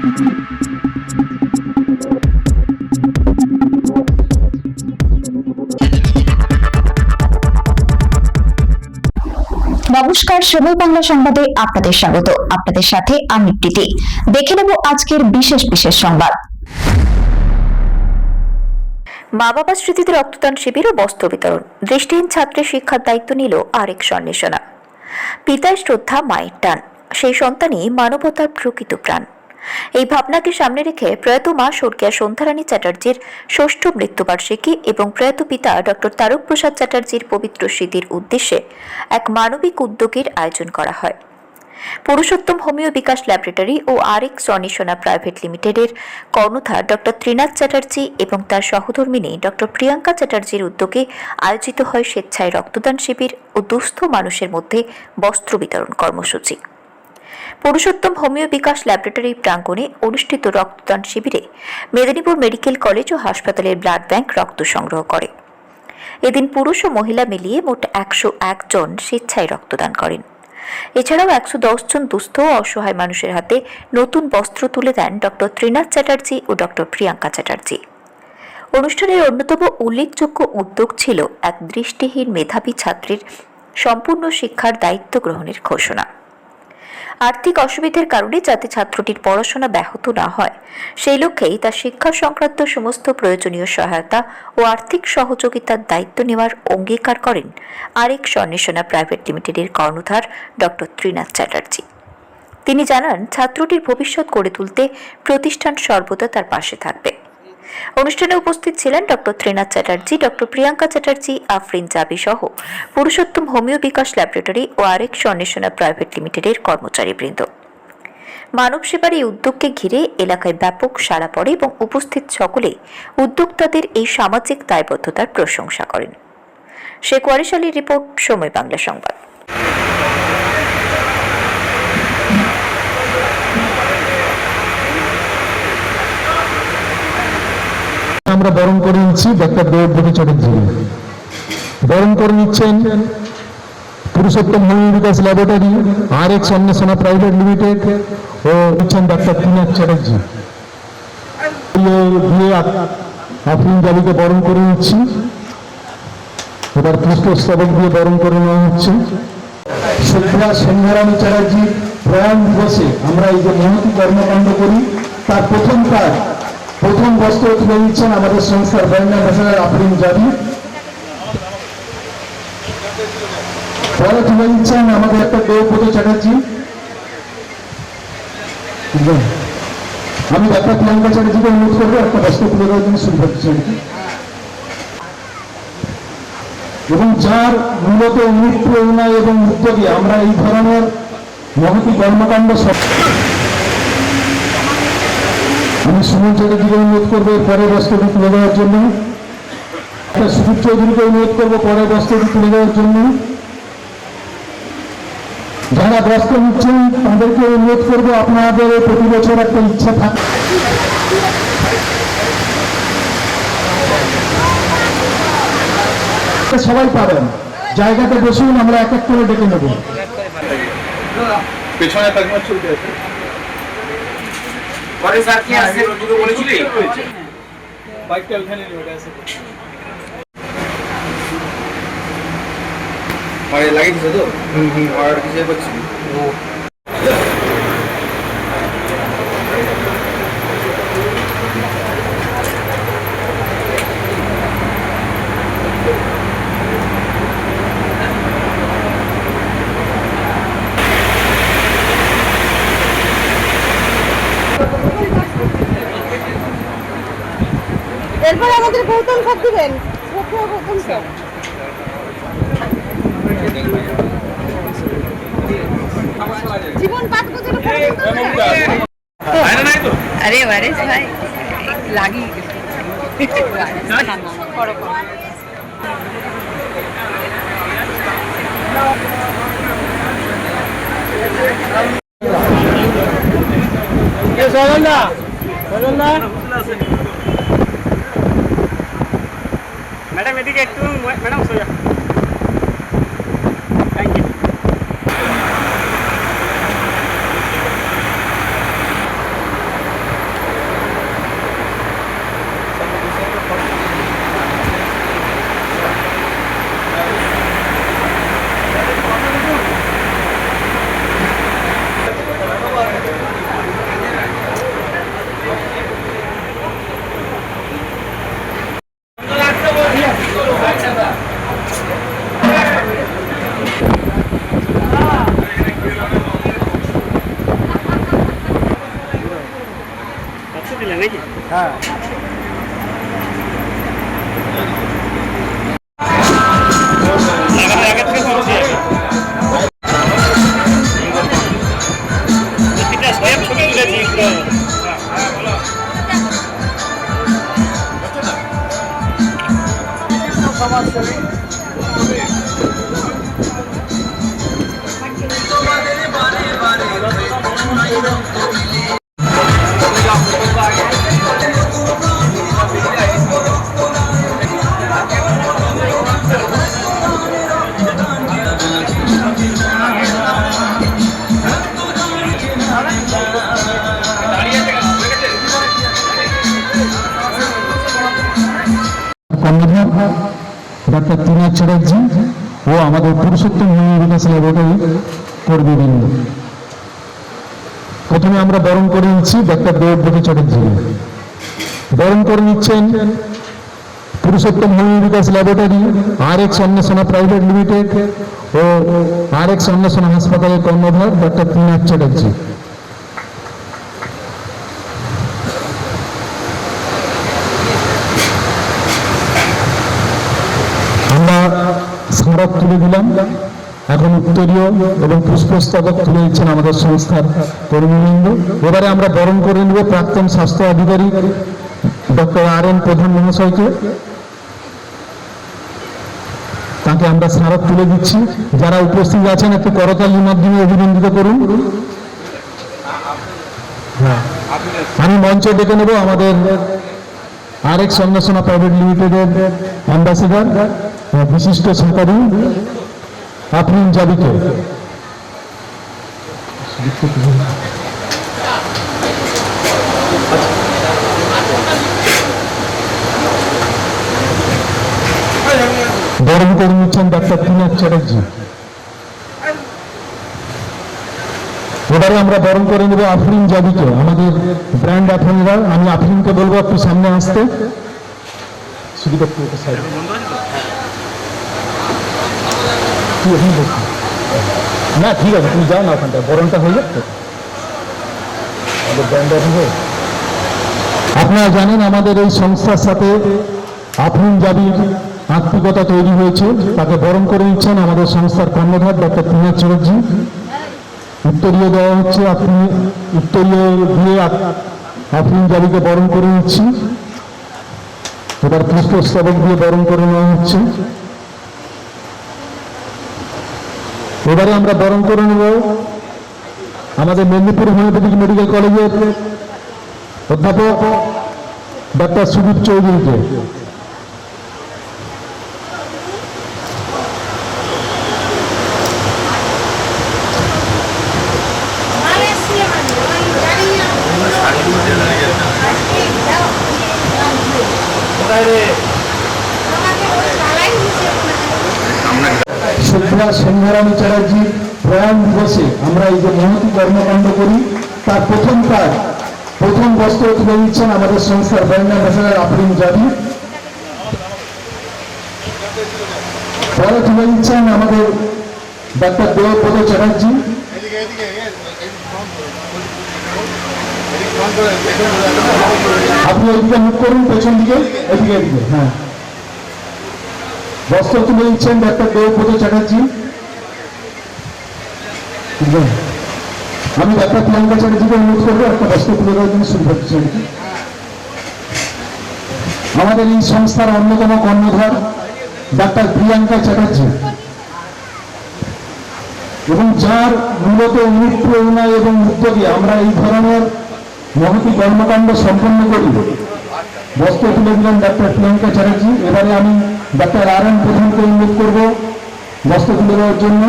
নমস্কার, সময় বাংলা সংবাদে আপনাদের স্বাগত। আপনাদের সাথে আমি প্রীতি। দেখে নেব আজকের বিশেষ সংবাদ। মা বাবা স্মৃতিতে রক্তদান শিবির ও বস্ত্র বিতরণ। দৃষ্টিহীন ছাত্রের শিক্ষার দায়িত্ব নিল আরেক সন্ন্যাসনা। পিতার শ্রদ্ধা, মায়ের টান, সেই সন্তানই মানবতার প্রকৃত প্রাণ। এই ভাবনাকে সামনে রেখে প্রয়াত মা স্বর্গীয়া সন্ধ্যারানী চ্যাটার্জির ষষ্ঠ মৃত্যুবার্ষিকী এবং প্রয়াত পিতা ডক্টর তারক প্রসাদ চ্যাটার্জির পবিত্র স্মৃতির উদ্দেশ্যে এক মানবিক উদ্যোগের আয়োজন করা হয়। পুরুষোত্তম হোমিও বিকাশ ল্যাবরেটরি ও আরেক সন্ন্যাসনা প্রাইভেট লিমিটেডের কর্ণধার ডক্টর ত্রিনাথ চ্যাটার্জি এবং তার সহধর্মিনী ডক্টর প্রিয়াঙ্কা চ্যাটার্জির উদ্যোগে আয়োজিত হয় স্বেচ্ছায় রক্তদান শিবির ও দুস্থ মানুষের মধ্যে বস্ত্র বিতরণ কর্মসূচি। পুরুষোত্তম হোমিও বিকাশ ল্যাবরেটরি প্রাঙ্গণে অনুষ্ঠিত রক্তদান শিবিরে মেদিনীপুর মেডিকেল কলেজ ও হাসপাতালের ব্লাড ব্যাংক রক্ত সংগ্রহ করে। এদিন পুরুষ ও মহিলা মিলিয়ে মোট 101 জন স্বেচ্ছায় রক্তদান করেন। এছাড়াও 110 জন দুস্থ ও অসহায় মানুষের হাতে নতুন বস্ত্র তুলে দেন ডক্টর ত্রিনাথ চ্যাটার্জি ও ডক্টর প্রিয়াঙ্কা চ্যাটার্জি। অনুষ্ঠানের অন্যতম উল্লেখযোগ্য উদ্যোগ ছিল এক দৃষ্টিহীন মেধাবী ছাত্রীর সম্পূর্ণ শিক্ষার দায়িত্ব গ্রহণের ঘোষণা। আর্থিক অসুবিধার কারণে যাতে ছাত্রটির পড়াশোনা ব্যাহত না হয় সেই লক্ষ্যেই তার শিক্ষা সংক্রান্ত সমস্ত প্রয়োজনীয় সহায়তা ও আর্থিক সহযোগিতার দায়িত্ব নেওয়ার অঙ্গীকার করেন আরেক সন্ন্যাসনা প্রাইভেট লিমিটেডের কর্ণধার ডক্টর ত্রিনাথ চ্যাটার্জি। তিনি জানান, ছাত্রটির ভবিষ্যৎ গড়ে তুলতে প্রতিষ্ঠান সর্বদা তার পাশে থাকবে। অনুষ্ঠানে উপস্থিত ছিলেন ডক্টর ত্রিনাথ চ্যাটার্জি, ডক্টর প্রিয়াঙ্কা চ্যাটার্জি, আফরিন জাবি সহ পুরুষোত্তম হোমিও বিকাশ ল্যাবরেটরি ও আরেক সন্ন্যাসনা প্রাইভেট লিমিটেডের কর্মচারীবৃন্দ। মানব সেবার এই উদ্যোগকে ঘিরে এলাকায় ব্যাপক সাড়া পড়ে এবং উপস্থিত সকলেই উদ্যোক্তাদের এই সামাজিক দায়বদ্ধতার প্রশংসা করেন। শেখ ওয়ারিস আলীর রিপোর্ট, সময় বাংলা সংবাদ। আমরা বরণ করে নিচ্ছি ডক্টর দেবব্রত চ্যাটার্জি। বরণ করে নিচ্ছেন পুরুষোত্তম হোমিও বিকাশ ল্যাবরেটরি, আরেক সন্ন্যাসনা প্রাইভেট লিমিটেড ও নিচ্ছেন ডক্টর ত্রিনাথ চ্যাটার্জি। দিয়ে আফরিন জাবিকে বরণ করে নিচ্ছি। এবার পুষ্পস্তবক দিয়ে বরণ করে নেওয়া হচ্ছে। শ্রদ্ধা সন্ধ্যারানী চ্যাটার্জির প্রয়াণ দিবসে আমরা এই যে মহতি কর্মকাণ্ড করি তার প্রথম বস্ত্র তুলে দিচ্ছেন আমাদের সংস্থার ব্র্যান্ড অ্যাম্বাসেডর আফরিন জাবি। পরে তুলে দিচ্ছেন আমাদের একটা দেবব্রত চ্যাটার্জি। আমি ডক্টর প্রিয়াঙ্কা চ্যাটার্জিকে অনুরোধ করবো একটা বস্ত্র তুলে দেওয়ার জন্য শুরু করছেন, এবং যার মূলত অনুপ্রেরণা এবং উদ্যোগে আমরা এই ধরনের মহতি কর্মকাণ্ড। আমি সুমন চ্যাটার্জিকে অনুরোধ করবো পরের বস্ত্রটি তুলে দেওয়ার জন্য। সুদীপ চৌধুরীকে অনুরোধ করবো পরের বস্ত্রটি তুলে দেওয়ার জন্য। যারা বস্ত্র নিচ্ছেন তাদেরকে অনুরোধ করবো আপনাদের প্রতি বছর একটা ইচ্ছা থাকে সবাই পাবেন। জায়গাতে বসুন, আমরা এক এক করে ডেকে নেব। পেছনে থাকবে চলতে আছে। পরে স্যার কি আছে দুটো বলেছিলি বাইকটা ওখানে রোডে আছে। পরে লাগিয়েছে তো আর কিছু করছি এরপর আমাদের গৌতম স্যার দিবেন। গৌতম স্যার জীবন পাঠ করতে আরে ওয়ারিস ভাই লাগি ম্যাডাম এদিকে একটু, ম্যাডাম সোজা। Thank you. এরপর আমাদের গৌতম স্যার দিবেন। জীবন পাঠ করতে এখানে নাকি? হ্যাঁ। লাগানোর আগে থেকে চলছে প্রতিটা স্টেপ ছবি তুলেছি পুরো। সমাজসেবী কর্ণধার ডক্টর ত্রিনাথ চ্যাটার্জি ও আমাদের পুরুষোত্তম হিউম্যান বিকাশ ল্যাবরেটরি কর্মীবৃন্দ। প্রথমে আমরা বরণ করে নিচ্ছি ডক্টর দেবব্রত চ্যাটার্জিকে। বরণ করে নিচ্ছেন পুরুষোত্তম হিউম্যান বিকাশ ল্যাবরেটরি, RX অন্বেষণা প্রাইভেট লিমিটেড ও RX অন্বেষণা হাসপাতালের কর্ণধার ডক্টর ত্রিনাথ চ্যাটার্জি। আমরা স্মারক তুলে দিলাম, এখন উত্তরীয় এবং পুষ্পস্তবক তুলে দিচ্ছেন আমাদের সংস্থার কর্মীবৃন্দ। এবারে আমরা বরণ করে নেব প্রাক্তন স্বাস্থ্য আধিকারিক ডক্টর RN প্রধান মহাশয়কে। তাকে আমরা স্মারক তুলে দিচ্ছি। যারা উপস্থিত আছেন একটু করতালির মাধ্যমে অভিনন্দিত করুন। আমি মঞ্চে ডেকে নেব আমাদের RX অন্বেষণা প্রাইভেট লিমিটেডের অ্যাম্বাসেডর বিশিষ্ট সরকারি আফরিন জাবিকে। বরণ করে নিচ্ছেন ডক্টর ত্রিনাথ চ্যাটার্জি। এবারে আমরা বরণ করে নেব আফরিন জাবিকে, আমাদের ব্র্যান্ড অ্যাম্বাসেডর। আমি আফরিনকে বলবো একটু সামনে আসতে। না ঠিক আছে, তুমি যাও না, ওখানটা বরণটা হয়ে যাচ্ছে। আপনারা জানেন আমাদের এই সংস্থার সাথে আফরিন জাবির আত্মীয়তা তৈরি হয়েছে। তাকে বরণ করে নিচ্ছেন আমাদের সংস্থার কর্ণধার ডক্টর ত্রিনাথ চ্যাটার্জি। উত্তরীয় দেওয়া হচ্ছে, আপনি উত্তরীয় দিয়ে আফরিন জাবিকে বরণ করে নিচ্ছি। এবার পুষ্পস্তবক দিয়ে বরণ করে নেওয়া হচ্ছে। এবারে আমরা বরণ করে নেব আমাদের মেদিনীপুর হোমিওপ্যাথিক মেডিকেল কলেজের অধ্যাপক ডক্টর সুদীপ চৌধুরীকে। সুপ্রা সিংহারানী চ্যাটার্জি প্রয়াণ দিবসে আমরা এই যে মহতি কর্মকাণ্ড করি, তার প্রথম বস্ত্র তুলে দিচ্ছেন আমাদের সংস্থার ব্র্যান্ড অ্যাম্বাসেডর আফরিন জাবি। পরে তুলে দিচ্ছেন আমাদের ডক্টর দেবব্রত চ্যাটার্জি। আপনি এদিকে মুখ করুন, পেছন দিকে, এদিকে। হ্যাঁ, বস্ত্র তুলে দিচ্ছেন ডক্টর দেবব্রত চ্যাটার্জি। আমি ডক্টর প্রিয়াঙ্কা চ্যাটার্জিকে অনুরোধ করবো একটা বস্ত্র তুলে দেওয়ার জন্য শুরু করছি। আমাদের এই সংস্থার অন্যতম কর্ণধার ডক্টর প্রিয়াঙ্কা চ্যাটার্জি, এবং যার মূলত অনুপ্রেরণা এবং উদ্যোগে আমরা এই ধরনের মহতি কর্মকাণ্ড সম্পন্ন করি। বস্ত্র তুলে দিলেন ডক্টর প্রিয়াঙ্কা চ্যাটার্জি। এবারে আমি ডক্টর RN প্রধানকে অনুরোধ করবো বস্ত্র তুলে দেওয়ার জন্য।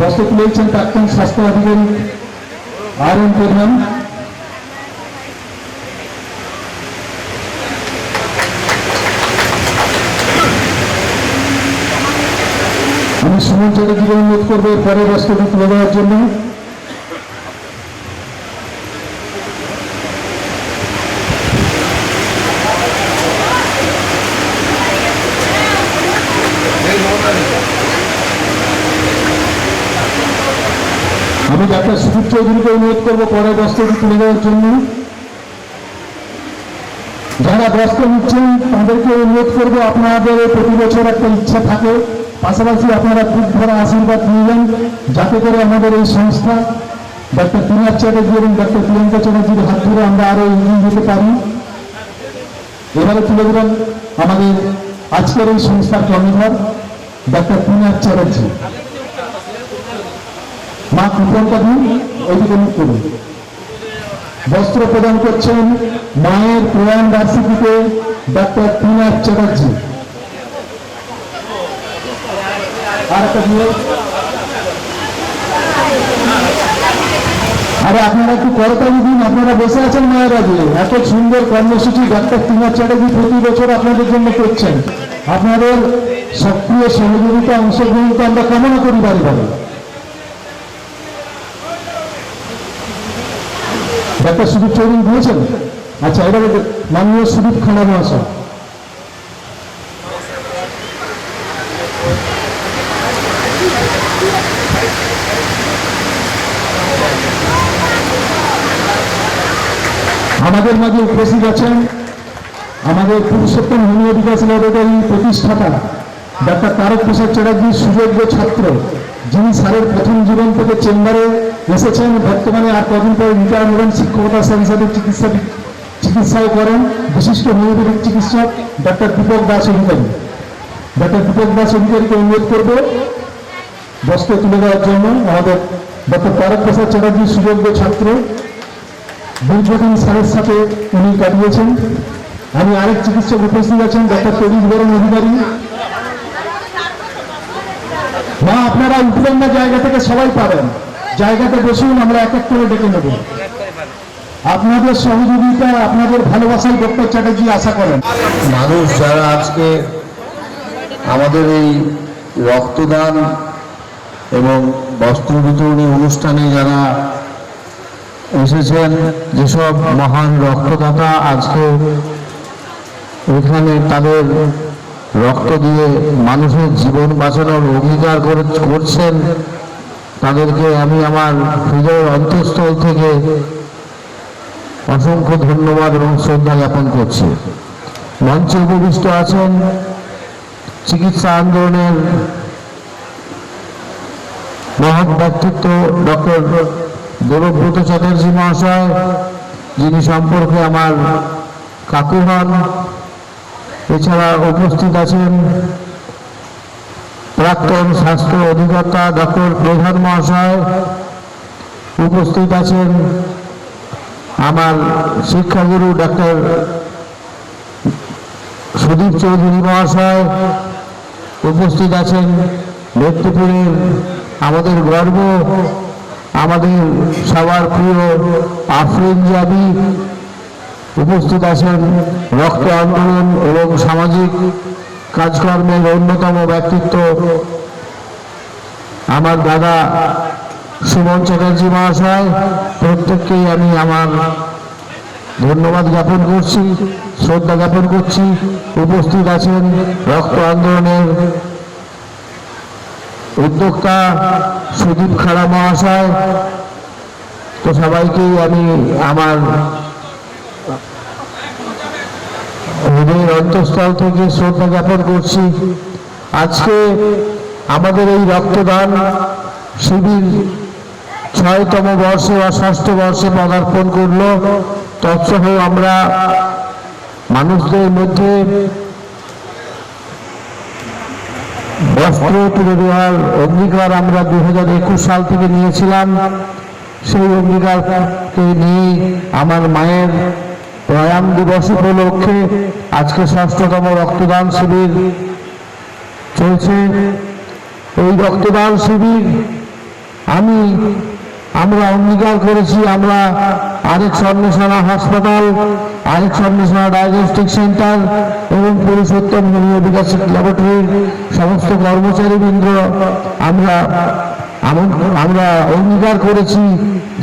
বস্ত্র তুলে দিচ্ছেন প্রাক্তন স্বাস্থ্য আধিকারিক RN প্রধান। আমি সুমন চ্যাটার্জিকে অনুরোধ করবো পরে বস্ত্রটি তুলে দেওয়ার জন্য। আমি ডাক্তার সুদীপ চৌধুরীকে অনুরোধ করবো পরে বস্ত্রটি তুলে দেওয়ার জন্য। যারা ব্যস্ত নিচ্ছেন তাদেরকে অনুরোধ করবো, আপনাদের প্রতি বছর একটা ইচ্ছা থাকে, পাশাপাশি আপনারা খুব ভরা আশীর্বাদ নিলেন যাতে করে আমাদের এই সংস্থা ডক্টর পিনাক চ্যাটার্জি এবং ডক্টর প্রিয়াঙ্কা চ্যাটার্জির হাত ধরে আমরা আরো এগিয়ে যেতে পারি। এবারে তুলে দিলেন আমাদের আজকের এই সংস্থার কর্ণধার ডক্টর পিনাক চ্যাটার্জি। মা কৃপণটা দিন ওইদিকে মুখ করুন। বস্ত্র প্রদান করছেন মায়ের প্রয়াণ বার্ষিকীতে ডক্টর পিনাক চ্যাটার্জি। আর একটা দিয়ে আরে আপনারা একটু করতালি দিন, আপনারা বসে আছেন মায়েরা দিয়ে। এত সুন্দর কর্মসূচি ডক্টর পিনাক চ্যাটার্জি প্রতি বছর আপনাদের জন্য করছেন। আপনাদের সক্রিয় সহযোগিতা অংশগ্রহণকে আমরা কামনা করি বাড়ি বাড়ি। ডক্টর সুদীপ চৌধুরী দিয়েছেন। আচ্ছা, এবারে মাননীয় সুদীপ খান্না মহাশয়। আমাদের মাঝে উপস্থিত আছেন আমাদের পুরুষোত্তম হোমিও বিকাশ ল্যাবরেটরি প্রতিষ্ঠাতা ডক্টর তারক প্রসাদ চ্যাটার্জির সুযোগ্য ছাত্র, যিনি স্যারের প্রথম জীবন থেকে চেম্বারে এসেছেন। বর্তমানে আর কদিন পরে রিটায়ার হবেন, শিক্ষকতার সাথে সাথে চিকিৎসাও করেন। বিশিষ্ট হোমিওপ্যাথিক চিকিৎসক ডক্টর দীপক দাস অধিকারী। ডক্টর দীপক দাস অধিকারীকে অনুরোধ করব বস্ত্র তুলে দেওয়ার জন্য। আমাদের ডক্টর তারক প্রসাদ চ্যাটার্জির সুযোগ্য ছাত্র, দীর্ঘদিন স্যারের সাথে উনি কাটিয়েছেন। আমি আরেক চিকিৎসক উপস্থিত আছেন ডক্টর তরিশ বরণ অধিকারী। মা আপনারা উঠবেন না জায়গা থেকে, সবাই পাবেন, জায়গাতে বসুন, আমরা এক এক করে ডেকে নেব। আপনাদের সহযোগিতা, আপনাদের ভালোবাসায় ডক্টর চ্যাটার্জি আশা করেন। মানুষ যারা আজকে আমাদের এই রক্তদান এবং বস্ত্র বিতরণী অনুষ্ঠানে যারা এসেছেন, যেসব মহান রক্তদাতা আজকে এখানে তাদের রক্ত দিয়ে মানুষের জীবন বাঁচানোর অঙ্গীকার করছেন, তাদেরকে আমি আমার হৃদয়ের অন্তঃস্থল থেকে অসংখ্য ধন্যবাদ এবং শ্রদ্ধা জ্ঞাপন করছি। মঞ্চে উপবিষ্ট আছেন চিকিৎসা আন্দোলনের মহৎ ব্যক্তিত্ব ডক্টর দেবব্রত চ্যাটার্জি মহাশয়, যিনি সম্পর্কে আমার কাকু হন। এছাড়া উপস্থিত আছেন প্রাক্তন স্বাস্থ্য অধিকর্তা ডক্টর প্রধান মহাশয়, উপস্থিত আছেন আমার শিক্ষাগুরু ডক্টর সুদীপ চৌধুরী মহাশয়, উপস্থিত আছেন ব্যক্তিপুরের আমাদের গর্ব, আমাদের সবার প্রিয় আফরিন জাবি, উপস্থিত আছেন রক্ত আন্দোলন এবং সামাজিক কাজকর্মের অন্যতম ব্যক্তিত্ব আমার দাদা সুমন চ্যাটার্জি মহাশয়। প্রত্যেককেই আমি আমার ধন্যবাদ জ্ঞাপন করছি, শ্রদ্ধা জ্ঞাপন করছি। উপস্থিত আছেন রক্ত আন্দোলনের উদ্যোক্তা সুদীপ খাড়া মহাশয়। তো সবাইকেই আমি আমার হৃদয়ের অন্তঃস্থল থেকে শ্রদ্ধা জ্ঞাপন করছি। আজকে আমাদের এই রক্তদান শিবির ৬তম বর্ষে বা ৬ষ্ঠ বর্ষে পদার্পণ করল। তৎসহ আমরা মানুষদের মধ্যে বস্ত্র তুলে দেওয়ার অঙ্গীকার আমরা 2021 সাল থেকে নিয়েছিলাম। সেই অঙ্গীকারকে নিয়ে আমার মায়ের প্রয়াণ দিবস উপলক্ষে আজকে ৬ষ্ঠতম রক্তদান শিবির চলছে। এই রক্তদান শিবির আমরা অঙ্গীকার করেছি, আমরা আরেক স্বর্ণশালা হাসপাতাল, আরেক স্বর্ণশালা ডায়াগনস্টিক সেন্টার এবং পুরুষোত্তম হোমিও বিকাশ ল্যাবরেটরির সমস্ত কর্মচারীবৃন্দ আমরা অঙ্গীকার করেছি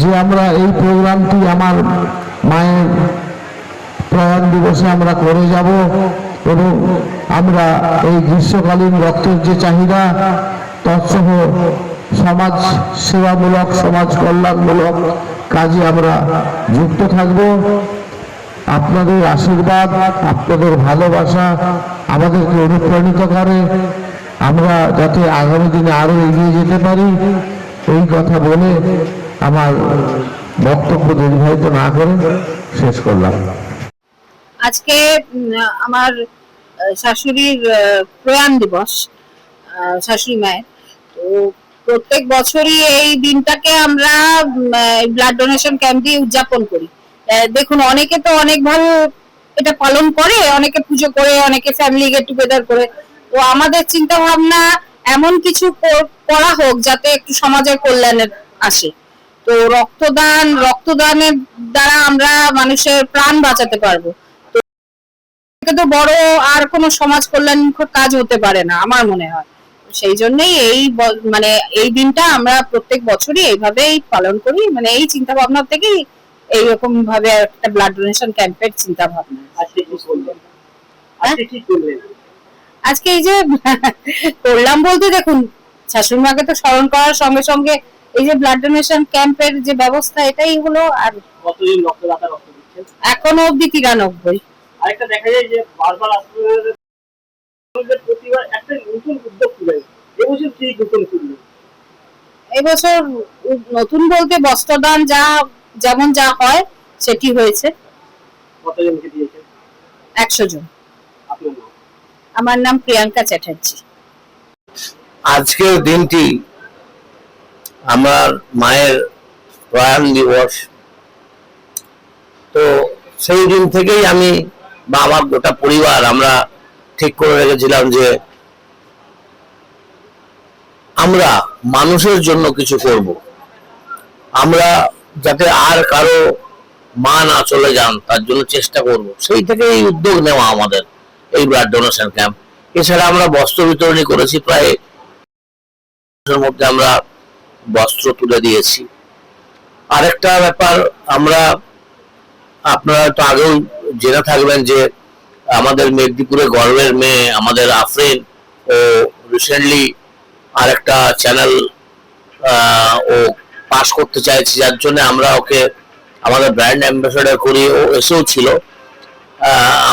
যে আমরা এই প্রোগ্রামটি আমার মায়ের প্রয়াণ দিবসে আমরা করে যাব এবং আমরা এই গ্রীষ্মকালীন রক্তের যে চাহিদা তৎসহ সমাজ সেবামূলক, সমাজ কল্যাণমূলক কাজে আমরা যুক্ত থাকব। আপনাদের আশীর্বাদ, আপনাদের ভালোবাসা আমাদেরকে অনুপ্রাণিত করে, আমরা যাতে আগামী দিনে আরো এগিয়ে যেতে পারি। এই কথা বলে আমার বক্তব্য দীর্ঘায়িত না করে শেষ করলাম। আজকে আমার শাশুড়ির প্রয়াণ দিবস, শাশুড়ি মায়ের। তো প্রত্যেক বছরই এই দিনটাকে আমরা ব্লাড ডোনেশন ক্যাম্প দিয়ে উদযাপন করি। দেখুন, অনেকে তো অনেকভাবে এটা পালন করে, অনেকে পুজো করে, অনেকে ফ্যামিলি গেট টুগেদার করে। তো আমাদের চিন্তা ভাবনা এমন কিছু করা হোক যাতে একটু সমাজের কল্যাণের আসে। তো রক্তদানের দ্বারা আমরা মানুষের প্রাণ বাঁচাতে পারবো। তো এটা তো বড় আর কোনো সমাজ কল্যাণমূলক কাজ হতে পারে না আমার মনে হয়। সেই জন্যই মানে এই দিনটা আমরা প্রত্যেক বছরই এইভাবেই পালন করি, মানে এই চিন্তা ভাবনা থেকেই এইরকম ভাবে একটা ব্লাড ডোনেশন ক্যাম্পের চিন্তা ভাবনা। আজকে এই যে করলাম বলতে, দেখুন, শাশুড়ি মাকে তো স্মরণ করার সঙ্গে সঙ্গে এই যে ব্লাড ডোনেশন ক্যাম্পের যে ব্যবস্থা, এটাই হলো। আর কতদিন রক্তদাতা রক্ত দিচ্ছেন? এখনো অব্দি 93। আরেকটা দেখা যায় যে বারবার আসলে প্রতিবার একটা নতুন উদ্যোগ তুলে, এবছর কি নতুন তুললেন? এবছর নতুন বলতে বস্ত্রদান যেমন যা হয় সেটি হয়েছে। কতজনকে দিয়েছেন? 100 জন। আপনার নাম? আমার নাম প্রিয়াঙ্কা চ্যাটার্জি। আজকের দিনটি আমার মায়ের প্রয়াণ দিবস। তো সেই দিন থেকেই আমি বা আমার গোটা পরিবার আমরা ঠিক করে রেখেছিলাম যে আমরা মানুষের জন্য কিছু করব, আমরা যাতে আর কারো মা না চলে যান তার জন্য চেষ্টা করব। সেই থেকে এই উদ্যোগ নেওয়া আমাদের এই ব্লাড ডোনেশন ক্যাম্প। এছাড়া আমরা বস্ত্র বিতরণী করেছি, প্রায় মধ্যে আমরা বস্ত্র তুলে দিয়েছি। আরেকটা ব্যাপার, আমরা আপনারা তো আগেও জেনে থাকবেন যে আমাদের মেদিনীপুরে গর্বের মেয়ে আমাদের আফরিন, ও রিসেন্টলি আরেকটা চ্যানেল ও পাস করতে চাইছে, যার জন্য আমরা ওকে আমাদের ব্র্যান্ড অ্যাম্বাসেডর করি। ও এসেও ছিল,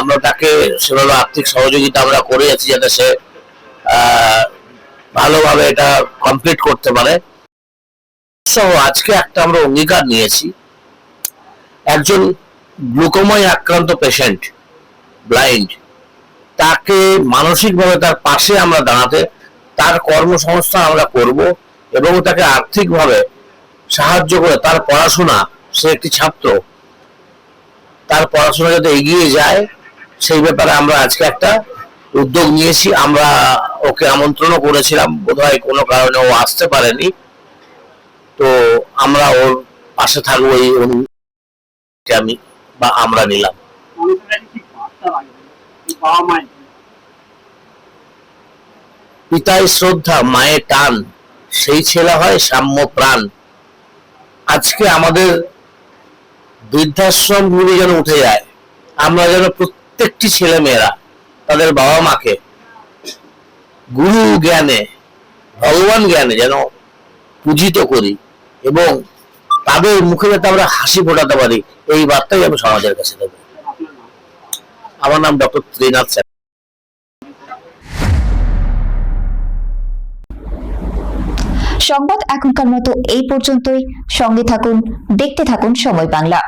আমরা তাকে সেভাবে আর্থিক সহযোগিতা আমরা করে যাচ্ছি যাতে সে ভালোভাবে এটা কমপ্লিট করতে পারে। সহ আজকে একটা আমরা অঙ্গীকার নিয়েছি, একজন গ্লুকোমায় আক্রান্ত পেশেন্ট, ব্লাইন্ড, তাকে মানসিকভাবে তার পাশে আমরা দাঁড়াতে, তার কর্মসংস্থান আমরা করব এবং তাকে আর্থিকভাবে সাহায্য করে তার পড়াশোনা, সে একটি ছাত্র, তার পড়াশোনা যাতে এগিয়ে যায় সেই ব্যাপারে আমরা আজকে একটা উদ্যোগ নিয়েছি। আমরা ওকে আমন্ত্রণও করেছিলাম, বোধহয় কোনো কারণে ও আসতে পারেনি। তো আমরা ওর পাশে থাকবো, এই আমি বা আমরা নিলাম। পিতায় শ্রদ্ধা, মায়ের টান, সেই ছেলে হয় সাম্য প্রাণ। আজকে আমাদের বৃদ্ধাশ্রম গুলি যেন উঠে যায়, আমরা যেন প্রত্যেকটি ছেলে মেয়েরা তাদের বাবা মাকে গুরু জ্ঞানে, ভগবান জ্ঞানে যেন পূজিত করি এবং তাদের মুখে যাতে আমরা হাসি ফোটাতে পারি, এই বার্তাই আমি সমাজের কাছে দেবো। আমার নাম ডক্টর ত্রিনাথ স্যার। সংবাদ এখনকার মতো এই পর্যন্তই। সঙ্গে থাকুন, দেখতে থাকুন সময় বাংলা।